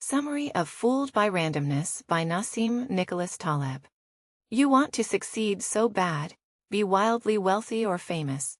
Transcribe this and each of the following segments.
Summary of Fooled by Randomness by Nassim Nicholas Taleb. You want to succeed so bad, be wildly wealthy or famous.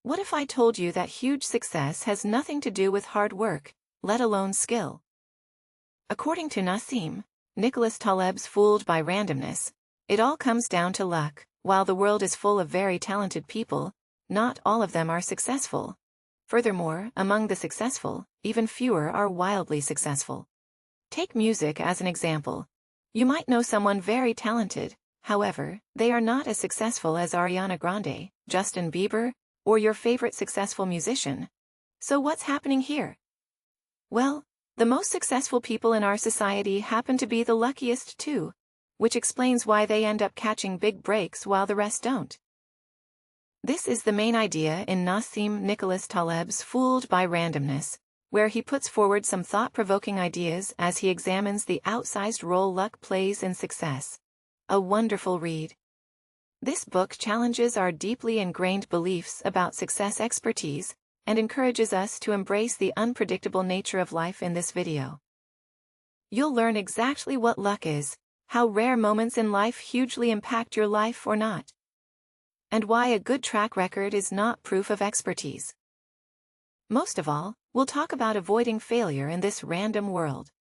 What if I told you that huge success has nothing to do with hard work, let alone skill? According to Nassim Nicholas Taleb's Fooled by Randomness, it all comes down to luck. While the world is full of very talented people, not all of them are successful. Furthermore, among the successful, even fewer are wildly successful. Take music as an example. You might know someone very talented, however, they are not as successful as Ariana Grande, Justin Bieber, or your favorite successful musician. So what's happening here? Well, the most successful people in our society happen to be the luckiest too, which explains why they end up catching big breaks while the rest don't. This is the main idea in Nassim Nicholas Taleb's Fooled by Randomness, where he puts forward some thought-provoking ideas as he examines the outsized role luck plays in success. A wonderful read. This book challenges our deeply ingrained beliefs about success expertise and encourages us to embrace the unpredictable nature of life in this video. You'll learn exactly what luck is, how rare moments in life hugely impact your life or not, and why a good track record is not proof of expertise. Most of all, we'll talk about avoiding failure in this random world.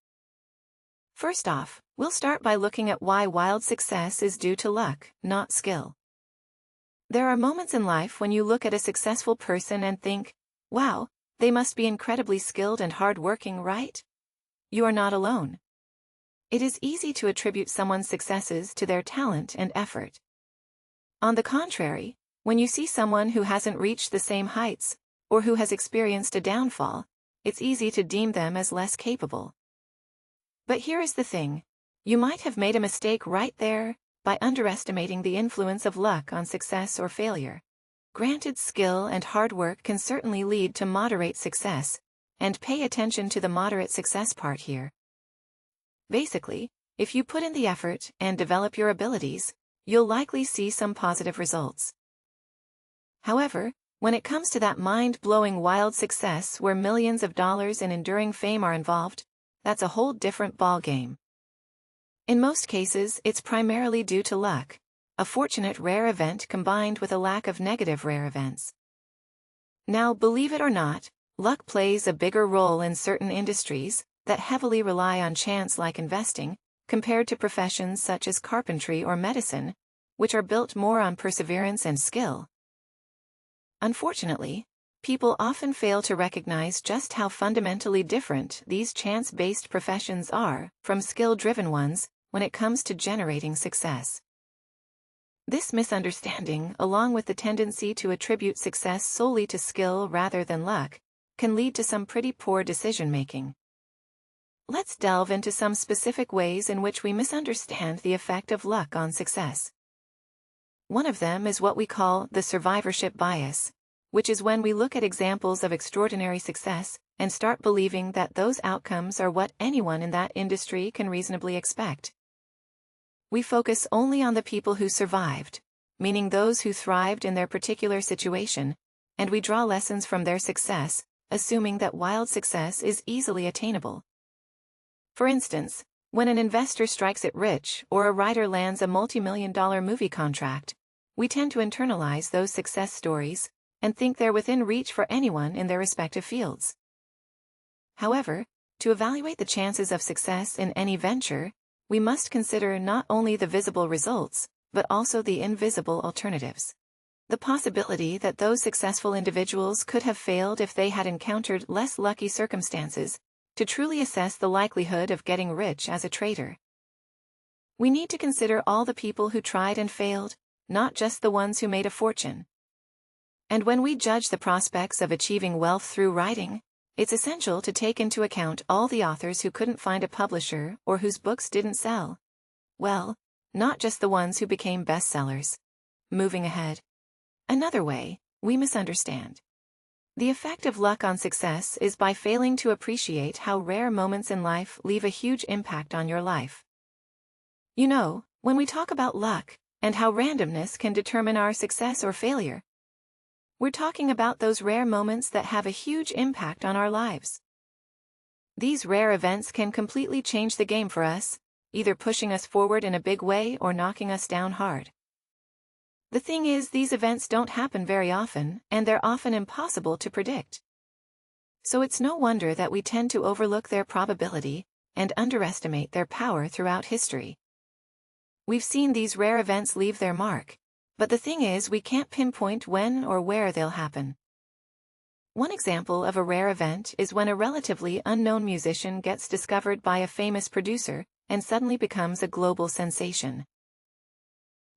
First off, we'll start by looking at why wild success is due to luck, not skill. There are moments in life when you look at a successful person and think, wow, they must be incredibly skilled and hard-working, right? You are not alone. It is easy to attribute someone's successes to their talent and effort. On the contrary, when you see someone who hasn't reached the same heights, or who has experienced a downfall, it's easy to deem them as less capable. But here is the thing. You might have made a mistake right there by underestimating the influence of luck on success or failure. Granted, skill and hard work can certainly lead to moderate success, and pay attention to the moderate success part here. Basically, if you put in the effort and develop your abilities, you'll likely see some positive results. However, when it comes to that mind-blowing wild success where millions of dollars in enduring fame are involved, that's a whole different ballgame. In most cases, it's primarily due to luck, a fortunate rare event combined with a lack of negative rare events. Now, believe it or not, luck plays a bigger role in certain industries that heavily rely on chance like investing, compared to professions such as carpentry or medicine, which are built more on perseverance and skill. Unfortunately, people often fail to recognize just how fundamentally different these chance-based professions are from skill-driven ones when it comes to generating success. This misunderstanding, along with the tendency to attribute success solely to skill rather than luck, can lead to some pretty poor decision-making. Let's delve into some specific ways in which we misunderstand the effect of luck on success. One of them is what we call the survivorship bias, which is when we look at examples of extraordinary success and start believing that those outcomes are what anyone in that industry can reasonably expect. We focus only on the people who survived, meaning those who thrived in their particular situation, and we draw lessons from their success, assuming that wild success is easily attainable. For instance, when an investor strikes it rich or a writer lands a multi-million-dollar movie contract, we tend to internalize those success stories and think they're within reach for anyone in their respective fields. However, to evaluate the chances of success in any venture, we must consider not only the visible results, but also the invisible alternatives. The possibility that those successful individuals could have failed if they had encountered less lucky circumstances, to truly assess the likelihood of getting rich as a trader. We need to consider all the people who tried and failed, not just the ones who made a fortune. And when we judge the prospects of achieving wealth through writing, it's essential to take into account all the authors who couldn't find a publisher or whose books didn't sell. Well, not just the ones who became bestsellers. Moving ahead. Another way we misunderstand the effect of luck on success is by failing to appreciate how rare moments in life leave a huge impact on your life. You know, when we talk about luck and how randomness can determine our success or failure, we're talking about those rare moments that have a huge impact on our lives. These rare events can completely change the game for us, either pushing us forward in a big way or knocking us down hard. The thing is, these events don't happen very often, and they're often impossible to predict. So it's no wonder that we tend to overlook their probability and underestimate their power throughout history. We've seen these rare events leave their mark, but the thing is, we can't pinpoint when or where they'll happen. One example of a rare event is when a relatively unknown musician gets discovered by a famous producer and suddenly becomes a global sensation.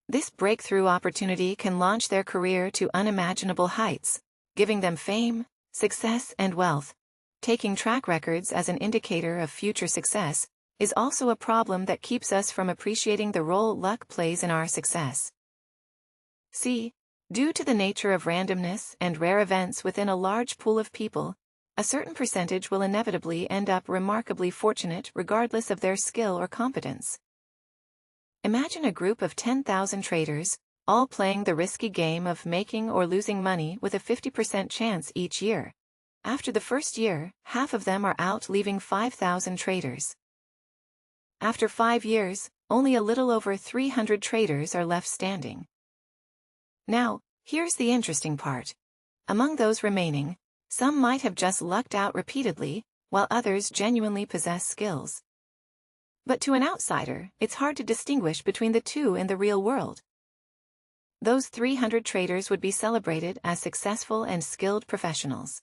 This breakthrough opportunity can launch their career to unimaginable heights, giving them fame, success, and wealth. Taking track records as an indicator of future success is also a problem that keeps us from appreciating the role luck plays in our success. See, due to the nature of randomness and rare events within a large pool of people, a certain percentage will inevitably end up remarkably fortunate regardless of their skill or competence. Imagine a group of 10,000 traders, all playing the risky game of making or losing money with a 50% chance each year. After the first year, half of them are out, leaving 5,000 traders. After 5 years, only a little over 300 traders are left standing. Now, here's the interesting part. Among those remaining, some might have just lucked out repeatedly, while others genuinely possess skills. But to an outsider, it's hard to distinguish between the two in the real world. Those 300 traders would be celebrated as successful and skilled professionals.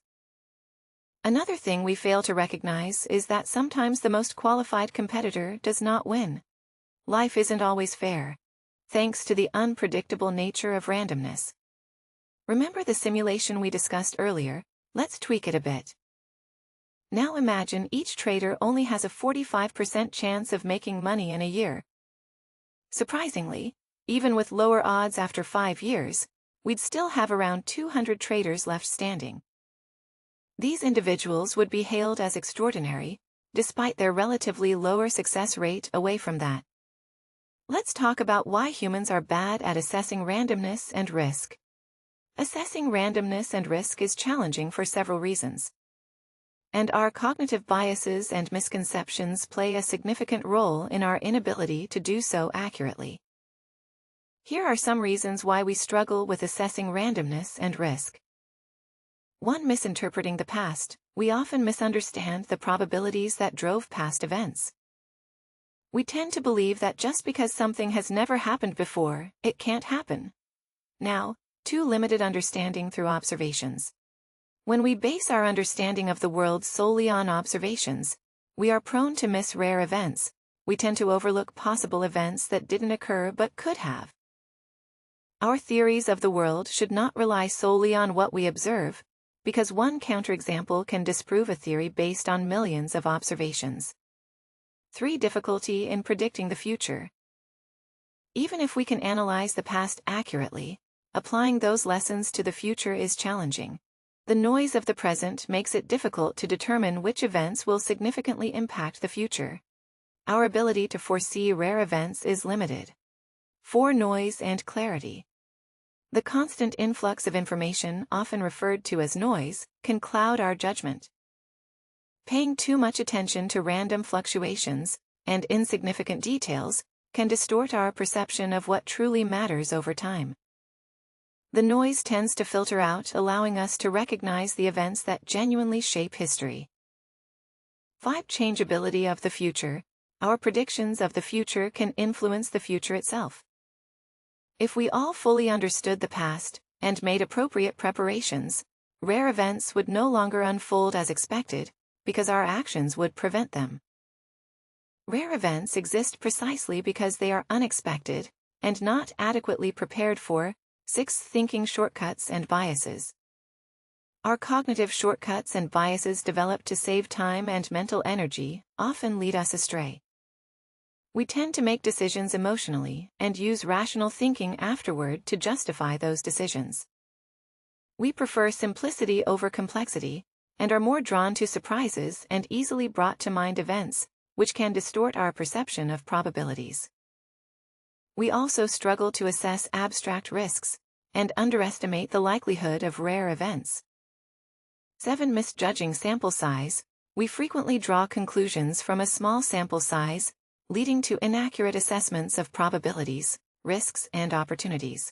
Another thing we fail to recognize is that sometimes the most qualified competitor does not win. Life isn't always fair, thanks to the unpredictable nature of randomness. Remember the simulation we discussed earlier? Let's tweak it a bit. Now imagine each trader only has a 45% chance of making money in a year. Surprisingly, even with lower odds after 5 years, we'd still have around 200 traders left standing. These individuals would be hailed as extraordinary, despite their relatively lower success rate away from that. Let's talk about why humans are bad at assessing randomness and risk. Assessing randomness and risk is challenging for several reasons. And our cognitive biases and misconceptions play a significant role in our inability to do so accurately. Here are some reasons why we struggle with assessing randomness and risk. 1. Misinterpreting the past. We often misunderstand the probabilities that drove past events. We tend to believe that just because something has never happened before, it can't happen. Now, 2. Limited understanding through observations. When we base our understanding of the world solely on observations, we are prone to miss rare events. We tend to overlook possible events that didn't occur but could have. Our theories of the world should not rely solely on what we observe, because one counterexample can disprove a theory based on millions of observations. 3. Difficulty in predicting the future. Even if we can analyze the past accurately, applying those lessons to the future is challenging. The noise of the present makes it difficult to determine which events will significantly impact the future. Our ability to foresee rare events is limited. 4. Noise and clarity. The constant influx of information, often referred to as noise, can cloud our judgment. Paying too much attention to random fluctuations and insignificant details can distort our perception of what truly matters over time. The noise tends to filter out, allowing us to recognize the events that genuinely shape history. 5. Changeability of the future. Our predictions of the future can influence the future itself. If we all fully understood the past and made appropriate preparations, rare events would no longer unfold as expected, because our actions would prevent them. Rare events exist precisely because they are unexpected and not adequately prepared for. 6. Thinking shortcuts and biases. Our cognitive shortcuts and biases developed to save time and mental energy often lead us astray. We tend to make decisions emotionally and use rational thinking afterward to justify those decisions. We prefer simplicity over complexity and are more drawn to surprises and easily brought to mind events, which can distort our perception of probabilities. We also struggle to assess abstract risks and underestimate the likelihood of rare events. 7. Misjudging sample size. We frequently draw conclusions from a small sample size, leading to inaccurate assessments of probabilities, risks, and opportunities.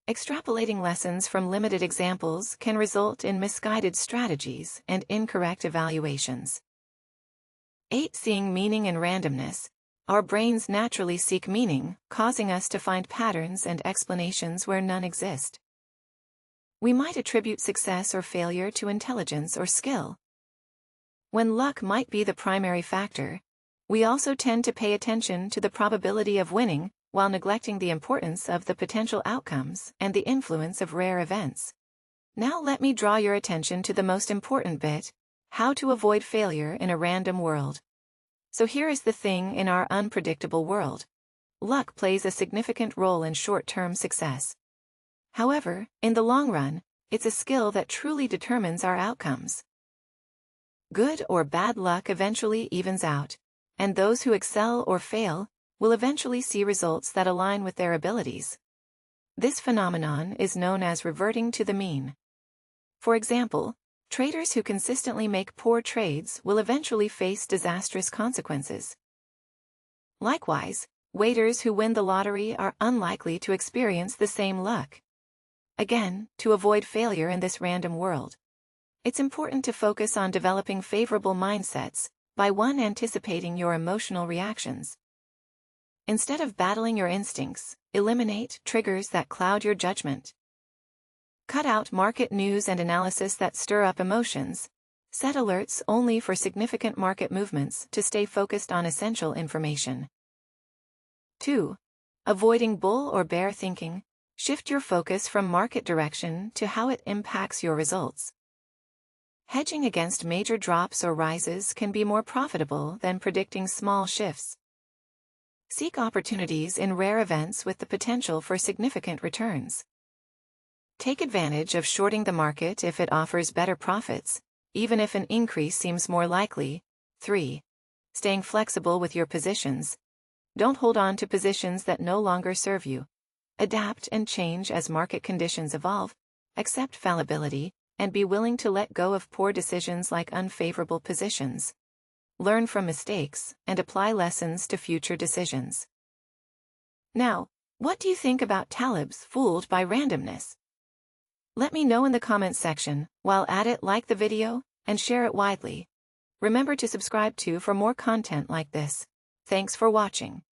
Extrapolating lessons from limited examples can result in misguided strategies and incorrect evaluations. 8. Seeing meaning in randomness. Our brains naturally seek meaning, causing us to find patterns and explanations where none exist. We might attribute success or failure to intelligence or skill. When luck might be the primary factor, we also tend to pay attention to the probability of winning, while neglecting the importance of the potential outcomes and the influence of rare events. Now let me draw your attention to the most important bit: how to avoid failure in a random world. So here is the thing: in our unpredictable world, luck plays a significant role in short-term success. However, in the long run, it's a skill that truly determines our outcomes. Good or bad luck eventually evens out, and those who excel or fail will eventually see results that align with their abilities. This phenomenon is known as reverting to the mean. For example, traders who consistently make poor trades will eventually face disastrous consequences. Likewise, waiters who win the lottery are unlikely to experience the same luck. Again, to avoid failure in this random world, it's important to focus on developing favorable mindsets by 1. Anticipating your emotional reactions. Instead of battling your instincts, eliminate triggers that cloud your judgment. Cut out market news and analysis that stir up emotions. Set alerts only for significant market movements to stay focused on essential information. 2. Avoiding bull or bear thinking. Shift your focus from market direction to how it impacts your results. Hedging against major drops or rises can be more profitable than predicting small shifts. Seek opportunities in rare events with the potential for significant returns. Take advantage of shorting the market if it offers better profits, even if an increase seems more likely. 3. Staying flexible with your positions. Don't hold on to positions that no longer serve you. Adapt and change as market conditions evolve. Accept fallibility, and be willing to let go of poor decisions like unfavorable positions. Learn from mistakes, and apply lessons to future decisions. Now, what do you think about Taleb's Fooled by Randomness? Let me know in the comments section. While at it, like the video, and share it widely. Remember to subscribe for more content like this. Thanks for watching.